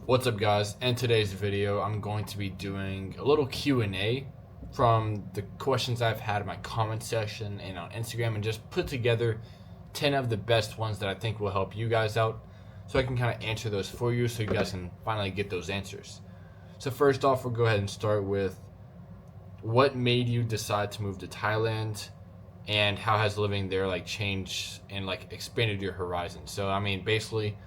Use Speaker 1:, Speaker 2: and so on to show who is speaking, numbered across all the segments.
Speaker 1: What's up, guys? In today's video, I'm going to be doing a little Q&A from the questions I've had in my comment section and on Instagram, and just put together 10 of the best ones that I think will help you guys out, so I can kind of answer those for you so you guys can finally get those answers. So first off, we'll go ahead and start with what made you decide to move to Thailand, and how has living there changed and expanded your horizon. So I mean, basically,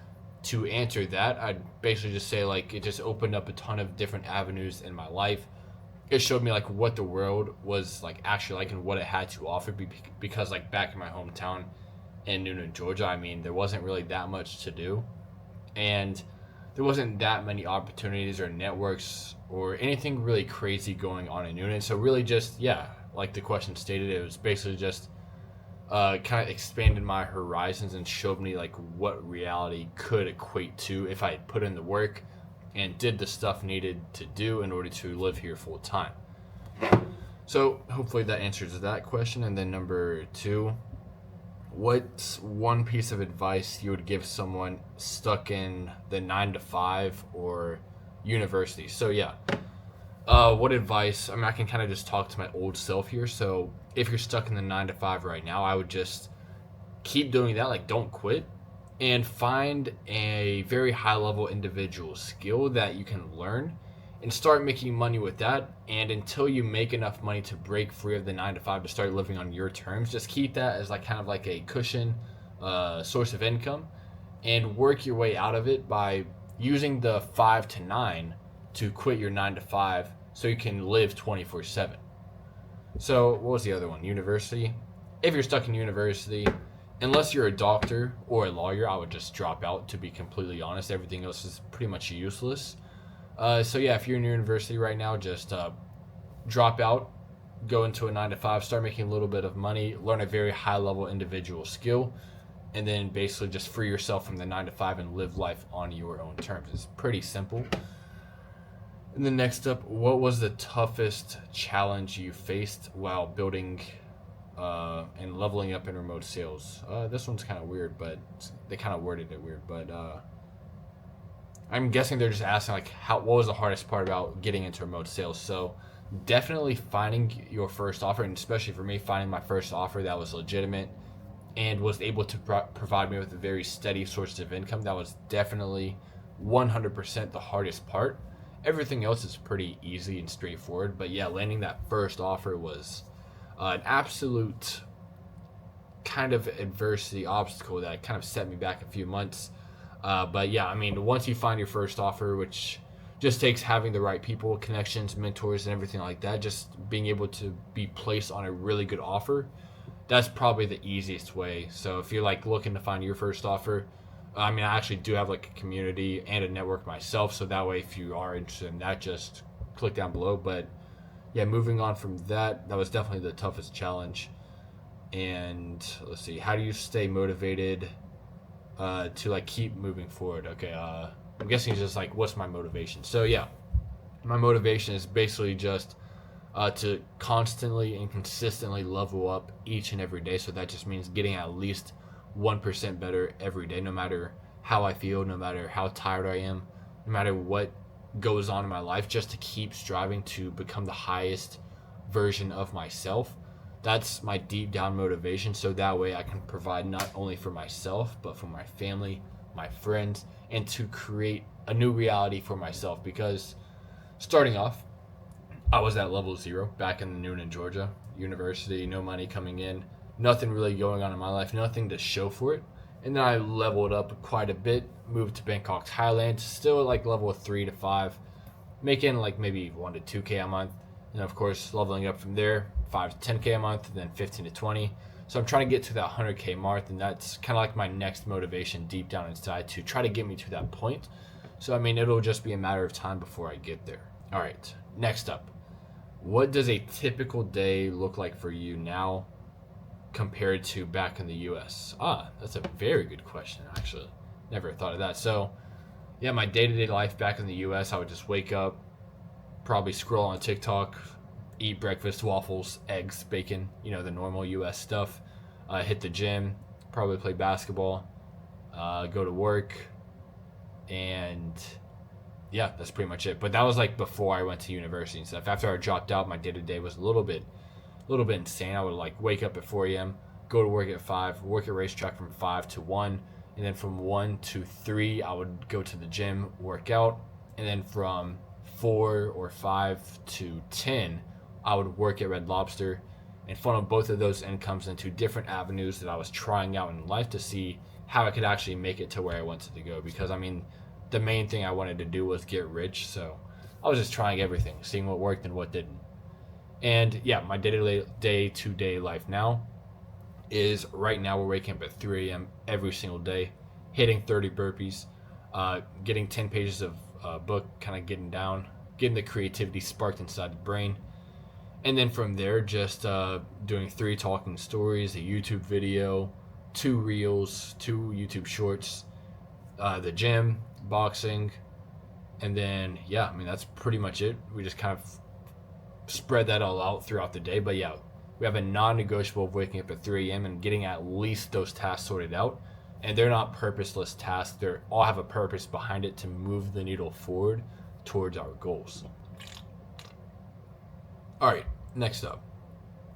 Speaker 1: to answer that, I'd basically just say it just opened up a ton of different avenues in my life. It showed me what the world was actually and what it had to offer. Because back in my hometown in Noonan, Georgia, I mean, there wasn't really that much to do, and there wasn't that many opportunities or networks or anything really crazy going on in Noonan. So really, just like the question stated, it was basically just kind of expanded my horizons and showed me what reality could equate to if I had put in the work and did the stuff needed to do in order to live here full time. So hopefully that answers that question. And then number two, what's one piece of advice you would give someone stuck in the 9 to 5 or university? So what advice? I mean, I can kind of just talk to my old self here. So if you're stuck in the 9 to 5 right now, I would just keep doing that. Don't quit, and find a very high level individual skill that you can learn and start making money with that. And until you make enough money to break free of the 9 to 5 to start living on your terms, just keep that as kind of a cushion source of income, and work your way out of it by using the 5 to 9 to quit your 9 to 5 so you can live 24/7. So what was the other one? University. If you're stuck in university, unless you're a doctor or a lawyer, I would just drop out, to be completely honest. Everything else is pretty much useless. If you're in university right now, just drop out, go into a 9 to 5, start making a little bit of money, learn a very high level individual skill, and then basically just free yourself from the 9 to 5 and live life on your own terms. It's pretty simple. And then next up, what was the toughest challenge you faced while building and leveling up in remote sales? This one's kind of weird, but they kind of worded it weird. But I'm guessing they're just asking what was the hardest part about getting into remote sales? So definitely finding your first offer, and especially for me, finding my first offer that was legitimate and was able to provide me with a very steady source of income. That was definitely 100% the hardest part. Everything else is pretty easy and straightforward, but landing that first offer was an absolute kind of adversity obstacle that kind of set me back a few months. I mean, once you find your first offer, which just takes having the right people, connections, mentors, and everything like that, just being able to be placed on a really good offer, that's probably the easiest way. So if you're looking to find your first offer, I mean, I actually do have a community and a network myself, so that way if you are interested in that, just click down below. But moving on from that, that was definitely the toughest challenge. And let's see, how do you stay motivated to keep moving forward? Okay, I'm guessing it's just what's my motivation? So my motivation is basically just to constantly and consistently level up each and every day. So that just means getting at least 1% better every day, no matter how I feel, no matter how tired I am, no matter what goes on in my life, just to keep striving to become the highest version of myself. That's my deep down motivation, so that way I can provide not only for myself, but for my family, my friends, and to create a new reality for myself. Because starting off, I was at level 0 back in Noonan, Georgia, university, no money coming in, nothing really going on in my life, nothing to show for it. And then I leveled up quite a bit, moved to Bangkok, Thailand, still at level 3 to 5, making maybe 1 to 2K a month. And of course, leveling up from there, 5 to 10K a month, and then 15 to 20. So I'm trying to get to that 100K mark, and that's kind of my next motivation deep down inside to try to get me to that point. So I mean, it'll just be a matter of time before I get there. All right, next up, what does a typical day look like for you now compared to back in the US? That's a very good question, actually. Never thought of that. So my day-to-day life back in the US, I would just wake up, probably scroll on TikTok, eat breakfast, waffles, eggs, bacon, the normal US stuff, hit the gym, probably play basketball, go to work, and yeah, that's pretty much it. But that was like before I went to university and stuff. After I dropped out, my day to day was a little bit insane. I would like wake up at 4 a.m., go to work at 5, work at racetrack from 5 to 1, and then from 1 to 3, I would go to the gym, work out, and then from 4 or 5 to 10, I would work at Red Lobster and funnel both of those incomes into different avenues that I was trying out in life to see how I could actually make it to where I wanted to go. Because, I mean, the main thing I wanted to do was get rich, so I was just trying everything, seeing what worked and what didn't. And yeah, my day-to-day life now is right now we're waking up at 3 a.m. every single day, hitting 30 burpees, getting 10 pages of book, kind of getting the creativity sparked inside the brain. And then from there, just doing 3 talking stories, a YouTube video, 2 reels, 2 YouTube shorts, the gym, boxing, and then, yeah, I mean, that's pretty much it. We just kind of spread that all out throughout the day. But yeah, we have a non-negotiable of waking up at 3 a.m. and getting at least those tasks sorted out. And they're not purposeless tasks. They all have a purpose behind it to move the needle forward towards our goals. All right, next up.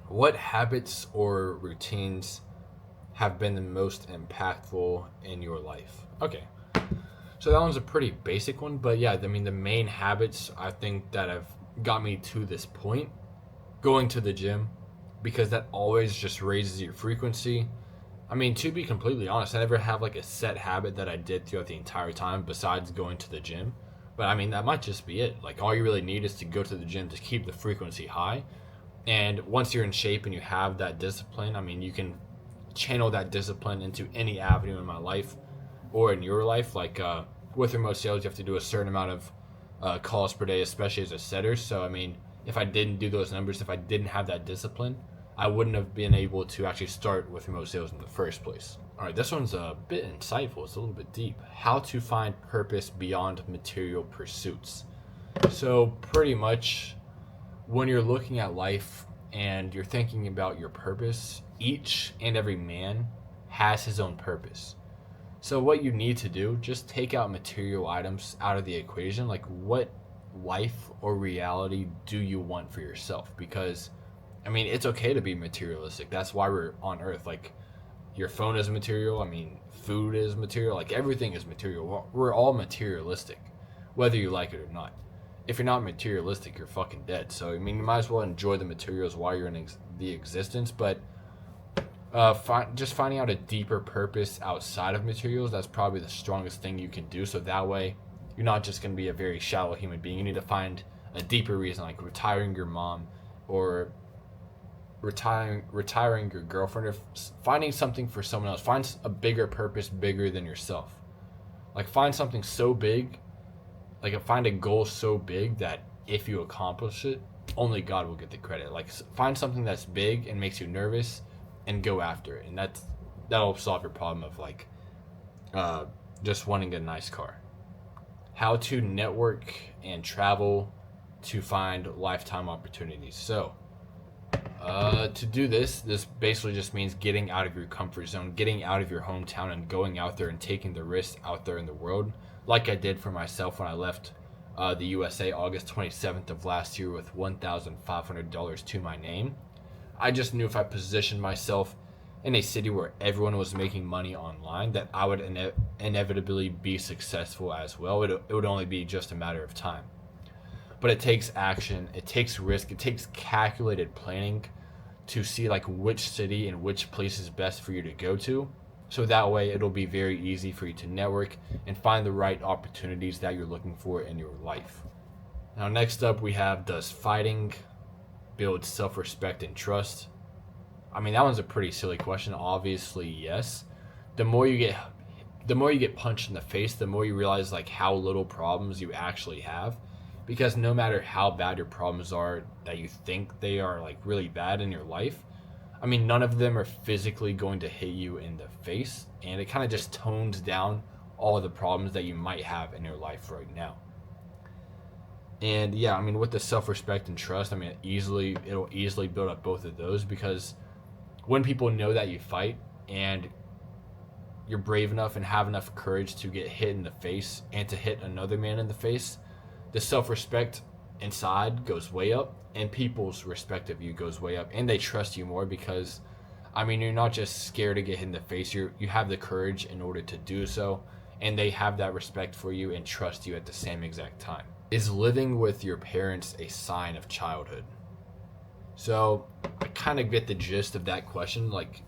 Speaker 1: What habits or routines have been the most impactful in your life? Okay, so that one's a pretty basic one, but yeah, I mean, the main habits I think that have got me to this point, going to the gym, because that always just raises your frequency. I mean, to be completely honest, I never have like a set habit that I did throughout the entire time besides going to the gym. But I mean, that might just be it. Like, all you really need is to go to the gym to keep the frequency high. And once you're in shape and you have that discipline, I mean, you can channel that discipline into any avenue in my life or in your life. Like with remote sales, you have to do a certain amount of calls per day, especially as a setter. So, I mean, if I didn't do those numbers, if I didn't have that discipline, I wouldn't have been able to actually start with remote sales in the first place. All right, this one's a bit insightful. It's a little bit deep. How to find purpose beyond material pursuits. So pretty much when you're looking at life and you're thinking about your purpose, each and every man has his own purpose. So what you need to do, just take out material items out of the equation. Like, what life or reality do you want for yourself? Because, I mean, it's okay to be materialistic. That's why we're on Earth. Like, your phone is material. I mean, food is material. Like, everything is material. We're all materialistic, whether you like it or not. If you're not materialistic, you're fucking dead. So, I mean, you might as well enjoy the materials while you're in the existence. But just finding out a deeper purpose outside of materials, that's probably the strongest thing you can do. So that way, you're not just going to be a very shallow human being. You need to find a deeper reason, like retiring your mom or retiring your girlfriend, or finding something for someone else. Find a bigger purpose, bigger than yourself. Like, find something so big, like find a goal so big that if you accomplish it, only God will get the credit. Like, find something that's big and makes you nervous and go after it. And that'll solve your problem of like just wanting a nice car. How to network and travel to find lifetime opportunities. So to do this basically just means getting out of your comfort zone, getting out of your hometown, and going out there and taking the risks out there in the world, like I did for myself when I left the USA August 27th of last year with $1,500 to my name. I just knew if I positioned myself in a city where everyone was making money online, that I would inevitably be successful as well. It would only be just a matter of time. But it takes action, it takes risk, it takes calculated planning to see like which city and which place is best for you to go to. So that way it'll be very easy for you to network and find the right opportunities that you're looking for in your life. Now, next up we have, does fighting build self-respect and trust? I mean, that one's a pretty silly question. Obviously, yes. The more you get punched in the face, the more you realize like how little problems you actually have. Because no matter how bad your problems are, that you think they are like really bad in your life, I mean, none of them are physically going to hit you in the face, and it kind of just tones down all of the problems that you might have in your life right now. And yeah, I mean, with the self-respect and trust, I mean, it'll easily build up both of those, because when people know that you fight and you're brave enough and have enough courage to get hit in the face and to hit another man in the face, the self-respect inside goes way up, and people's respect of you goes way up, and they trust you more because, I mean, you're not just scared to get hit in the face. You have the courage in order to do so, and they have that respect for you and trust you at the same exact time. Is living with your parents a sign of childhood? So I kind of get the gist of that question. Like,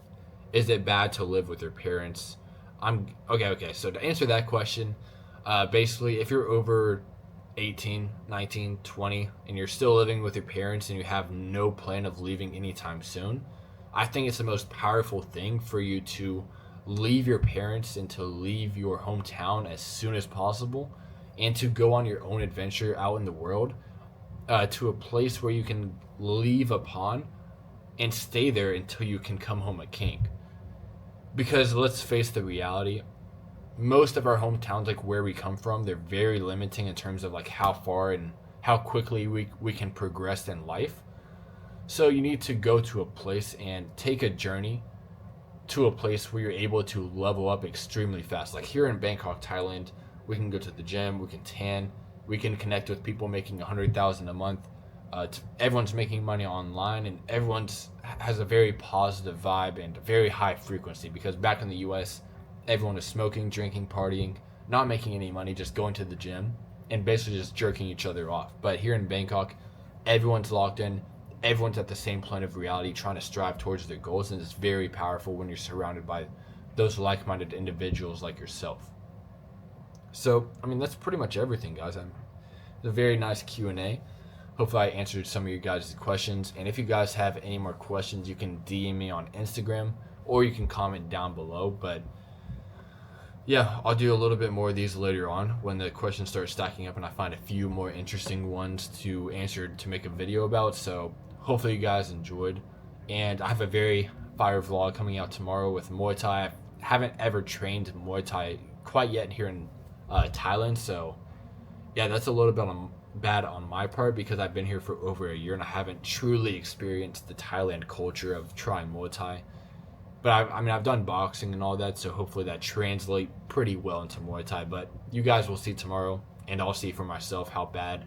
Speaker 1: is it bad to live with your parents? Okay. So to answer that question, basically, if you're over 18, 19, 20, and you're still living with your parents and you have no plan of leaving anytime soon, I think it's the most powerful thing for you to leave your parents and to leave your hometown as soon as possible and to go on your own adventure out in the world, to a place where you can leave upon and stay there until you can come home a king. Because let's face the reality, most of our hometowns, like where we come from, they're very limiting in terms of like how far and how quickly we can progress in life. So you need to go to a place and take a journey to a place where you're able to level up extremely fast. Like here in Bangkok, Thailand, we can go to the gym, we can tan, we can connect with people making 100,000 a month. Everyone's making money online, and everyone's has a very positive vibe and a very high frequency. Because back in the U.S., everyone is smoking, drinking, partying, not making any money, just going to the gym and basically just jerking each other off. But here in Bangkok, everyone's locked in. Everyone's at the same plane of reality, trying to strive towards their goals, and it's very powerful when you're surrounded by those like-minded individuals like yourself. So, I mean, that's pretty much everything, guys. It's a very nice Q&A. Hopefully I answered some of you guys' questions. And if you guys have any more questions, you can DM me on Instagram or you can comment down below. But yeah, I'll do a little bit more of these later on when the questions start stacking up and I find a few more interesting ones to answer to make a video about. So hopefully you guys enjoyed. And I have a very fire vlog coming out tomorrow with Muay Thai. I haven't ever trained Muay Thai quite yet here in Thailand. So yeah, that's a little bit bad on my part because I've been here for over a year and I haven't truly experienced the Thailand culture of trying Muay Thai. But I've done boxing and all that, so hopefully that translates pretty well into Muay Thai. But you guys will see tomorrow, and I'll see for myself how bad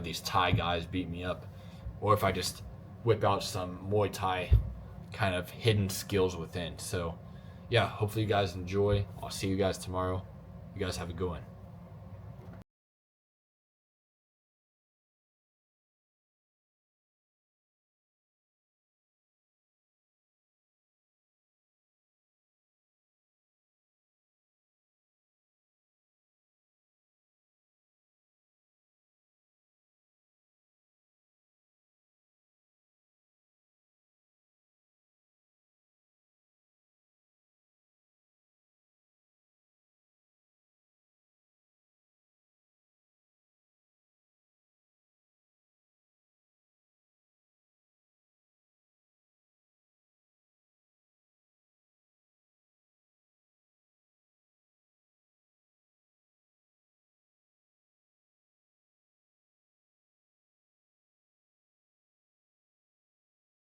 Speaker 1: these Thai guys beat me up, or if I just whip out some Muay Thai kind of hidden skills within. So yeah, hopefully you guys enjoy. I'll see you guys tomorrow. You guys have a good one.